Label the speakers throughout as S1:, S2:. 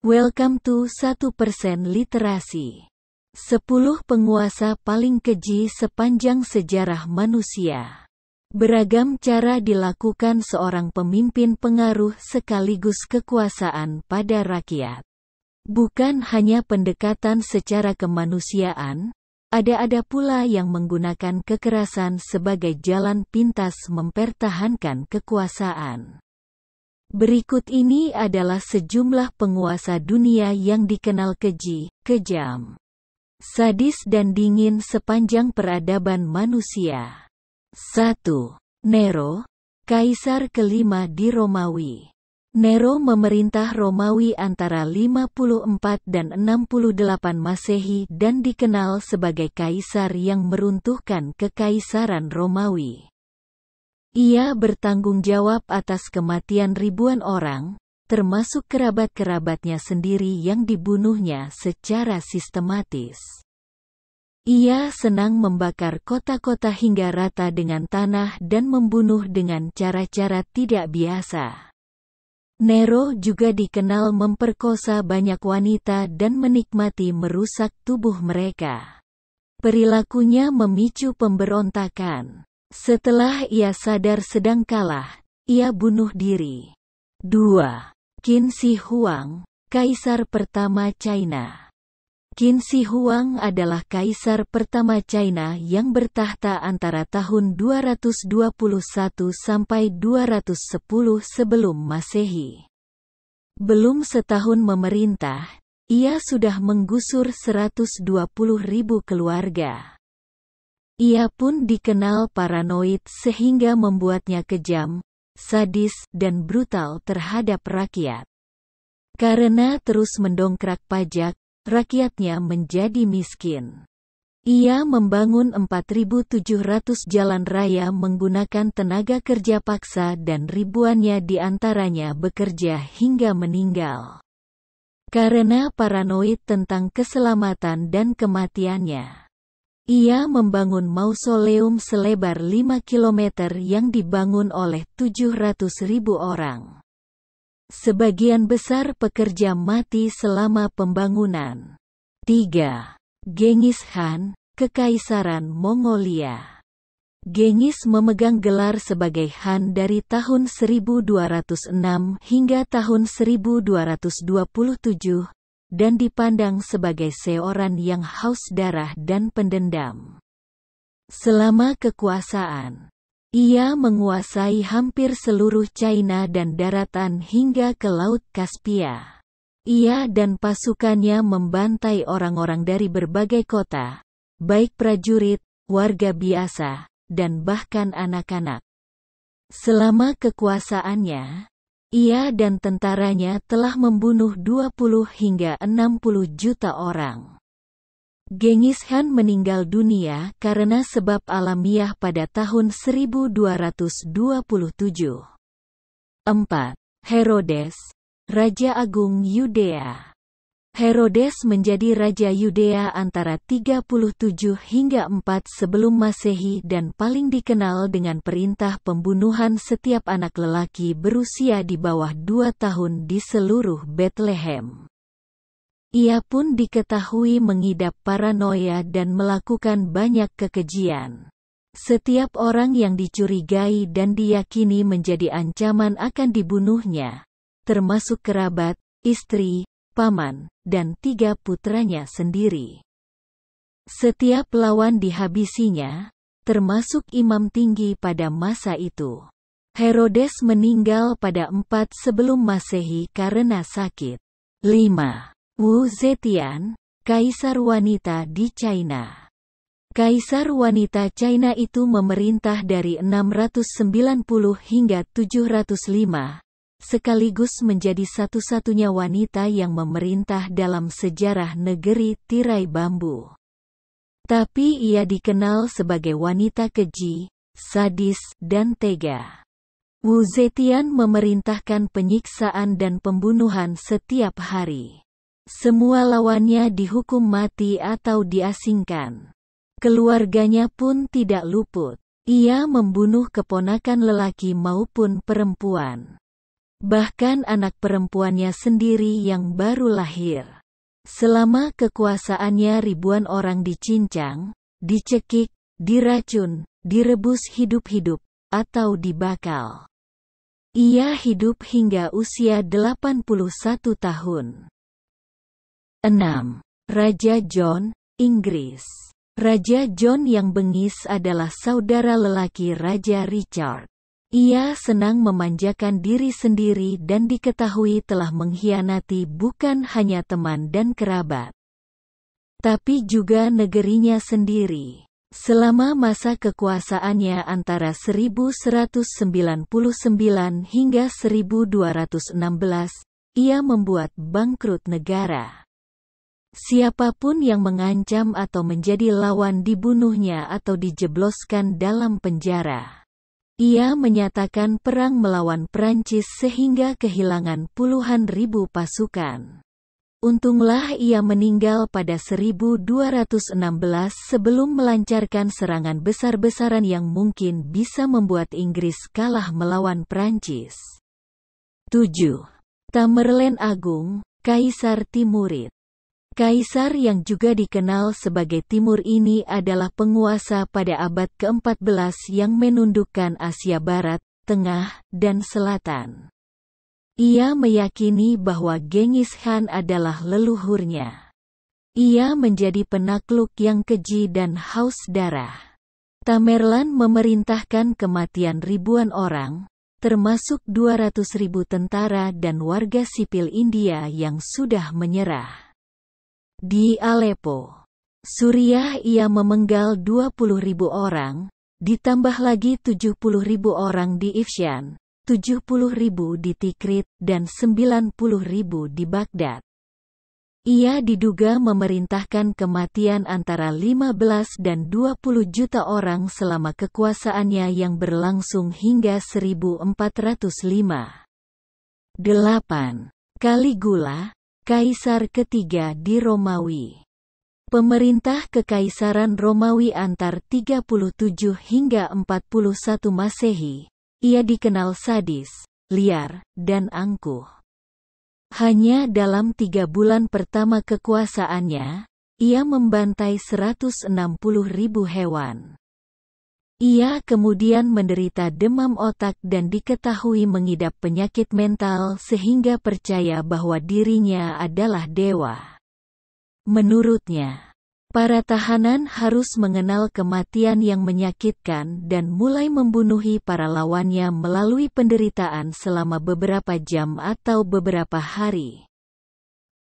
S1: Welcome to 1% Literasi. 10 penguasa paling keji sepanjang sejarah manusia. Beragam cara dilakukan seorang pemimpin pengaruh sekaligus kekuasaan pada rakyat. Bukan hanya pendekatan secara kemanusiaan, ada pula yang menggunakan kekerasan sebagai jalan pintas mempertahankan kekuasaan. Berikut ini adalah sejumlah penguasa dunia yang dikenal keji, kejam, sadis dan dingin sepanjang peradaban manusia. 1. Nero, Kaisar kelima di Romawi. Nero memerintah Romawi antara 54 dan 68 Masehi dan dikenal sebagai kaisar yang meruntuhkan kekaisaran Romawi. Ia bertanggung jawab atas kematian ribuan orang, termasuk kerabat-kerabatnya sendiri yang dibunuhnya secara sistematis. Ia senang membakar kota-kota hingga rata dengan tanah dan membunuh dengan cara-cara tidak biasa. Nero juga dikenal memperkosa banyak wanita dan menikmati merusak tubuh mereka. Perilakunya memicu pemberontakan. Setelah ia sadar sedang kalah, ia bunuh diri. 2. Qin Shi Huang, Kaisar pertama China. Qin Shi Huang adalah kaisar pertama China yang bertahta antara tahun 221 sampai 210 sebelum Masehi. Belum setahun memerintah, ia sudah menggusur 120.000 keluarga. Ia pun dikenal paranoid sehingga membuatnya kejam, sadis, dan brutal terhadap rakyat. Karena terus mendongkrak pajak, rakyatnya menjadi miskin. Ia membangun 4.700 jalan raya menggunakan tenaga kerja paksa dan ribuannya di antaranya bekerja hingga meninggal. Karena paranoid tentang keselamatan dan kematiannya, ia membangun mausoleum selebar 5 km yang dibangun oleh 700.000 orang. Sebagian besar pekerja mati selama pembangunan. 3. Genghis Khan, Kekaisaran Mongolia. Genghis memegang gelar sebagai Khan dari tahun 1206 hingga tahun 1227. Dan dipandang sebagai seorang yang haus darah dan pendendam. Selama kekuasaan, ia menguasai hampir seluruh China dan daratan hingga ke Laut Kaspia. Ia dan pasukannya membantai orang-orang dari berbagai kota, baik prajurit, warga biasa, dan bahkan anak-anak. Selama kekuasaannya, ia dan tentaranya telah membunuh 20 hingga 60 juta orang. Genghis Khan meninggal dunia karena sebab alamiah pada tahun 1227. 4. Herodes, Raja Agung Yudea. Herodes menjadi Raja Yudea antara 37 hingga 4 sebelum Masehi dan paling dikenal dengan perintah pembunuhan setiap anak lelaki berusia di bawah 2 tahun di seluruh Bethlehem. Ia pun diketahui mengidap paranoia dan melakukan banyak kekejian. Setiap orang yang dicurigai dan diyakini menjadi ancaman akan dibunuhnya, termasuk kerabat, istri, paman, dan 3 putranya sendiri. Setiap lawan dihabisinya, termasuk imam tinggi pada masa itu. Herodes meninggal pada 4 sebelum Masehi karena sakit. 5. Wu Zetian, Kaisar wanita di China. Kaisar wanita China itu memerintah dari 690 hingga 705. Sekaligus menjadi satu-satunya wanita yang memerintah dalam sejarah negeri tirai bambu. Tapi ia dikenal sebagai wanita keji, sadis, dan tega. Wu Zetian memerintahkan penyiksaan dan pembunuhan setiap hari. Semua lawannya dihukum mati atau diasingkan. Keluarganya pun tidak luput. Ia membunuh keponakan lelaki maupun perempuan. bahkan anak perempuannya sendiri yang baru lahir. Selama kekuasaannya ribuan orang dicincang, dicekik, diracun, direbus hidup-hidup, atau dibakal. Ia hidup hingga usia 81 tahun. 6. Raja John, Inggris. Raja John yang bengis adalah saudara lelaki Raja Richard. Ia senang memanjakan diri sendiri dan diketahui telah mengkhianati bukan hanya teman dan kerabat, tapi juga negerinya sendiri. Selama masa kekuasaannya antara 1199 hingga 1216, ia membuat bangkrut negara. Siapapun yang mengancam atau menjadi lawan dibunuhnya atau dijebloskan dalam penjara. Ia menyatakan perang melawan Prancis sehingga kehilangan puluhan ribu pasukan. Untunglah ia meninggal pada 1216 sebelum melancarkan serangan besar-besaran yang mungkin bisa membuat Inggris kalah melawan Prancis. 7. Tamerlane Agung, Kaisar Timurid. Kaisar yang juga dikenal sebagai Timur ini adalah penguasa pada abad ke-14 yang menundukkan Asia Barat, Tengah, dan Selatan. Ia meyakini bahwa Genghis Khan adalah leluhurnya. Ia menjadi penakluk yang keji dan haus darah. Tamerlane memerintahkan kematian ribuan orang, termasuk 200.000 tentara dan warga sipil India yang sudah menyerah. Di Aleppo, Suriah ia memenggal 20.000 orang, ditambah lagi 70.000 orang di Ifshan, 70.000 di Tikrit, dan 90.000 di Baghdad. Ia diduga memerintahkan kematian antara 15 dan 20 juta orang selama kekuasaannya yang berlangsung hingga 1405. 8. Caligula, Kaisar ketiga di Romawi. Pemerintah Kekaisaran Romawi antar 37 hingga 41 Masehi. Ia dikenal sadis, liar, dan angkuh. Hanya dalam 3 bulan pertama kekuasaannya, ia membantai 160.000 hewan. Ia kemudian menderita demam otak dan diketahui mengidap penyakit mental sehingga percaya bahwa dirinya adalah dewa. Menurutnya, para tahanan harus mengenal kematian yang menyakitkan dan mulai membunuhi para lawannya melalui penderitaan selama beberapa jam atau beberapa hari.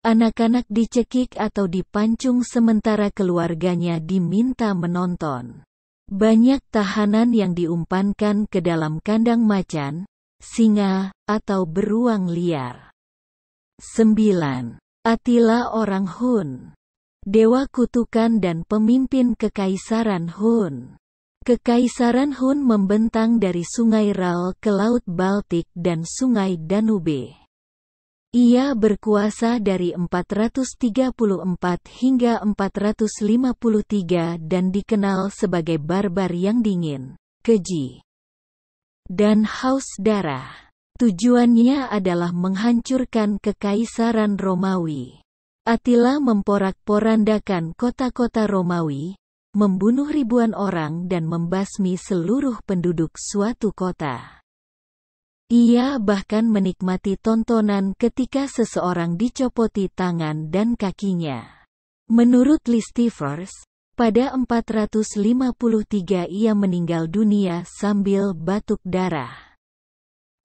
S1: Anak-anak dicekik atau dipancung sementara keluarganya diminta menonton. Banyak tahanan yang diumpankan ke dalam kandang macan, singa, atau beruang liar. 9. Attila orang Hun. Dewa kutukan dan pemimpin Kekaisaran Hun. Kekaisaran Hun membentang dari Sungai Ral ke Laut Baltik dan Sungai Danube. Ia berkuasa dari 434 hingga 453 dan dikenal sebagai barbar yang dingin, keji, dan haus darah. Tujuannya adalah menghancurkan Kekaisaran Romawi. Attila memporak-porandakan kota-kota Romawi, membunuh ribuan orang dan membasmi seluruh penduduk suatu kota. Ia bahkan menikmati tontonan ketika seseorang dicopoti tangan dan kakinya. Menurut Listivers, pada 453 ia meninggal dunia sambil batuk darah.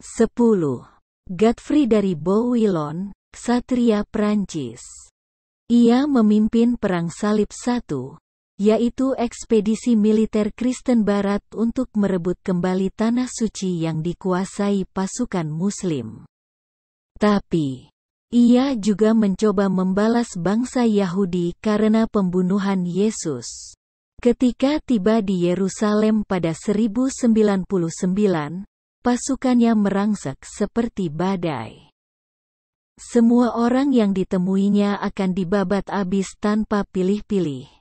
S1: 10. Godfrey dari Bouillon, ksatria Prancis. Ia memimpin Perang Salib I, yaitu ekspedisi militer Kristen Barat untuk merebut kembali Tanah Suci yang dikuasai pasukan Muslim. Tapi, ia juga mencoba membalas bangsa Yahudi karena pembunuhan Yesus. Ketika tiba di Yerusalem pada 1099, pasukannya merangsek seperti badai. Semua orang yang ditemuinya akan dibabat habis tanpa pilih-pilih.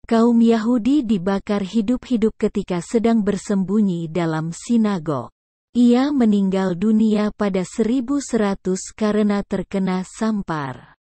S1: Kaum Yahudi dibakar hidup-hidup ketika sedang bersembunyi dalam sinagog. Ia meninggal dunia pada 1100 karena terkena sampar.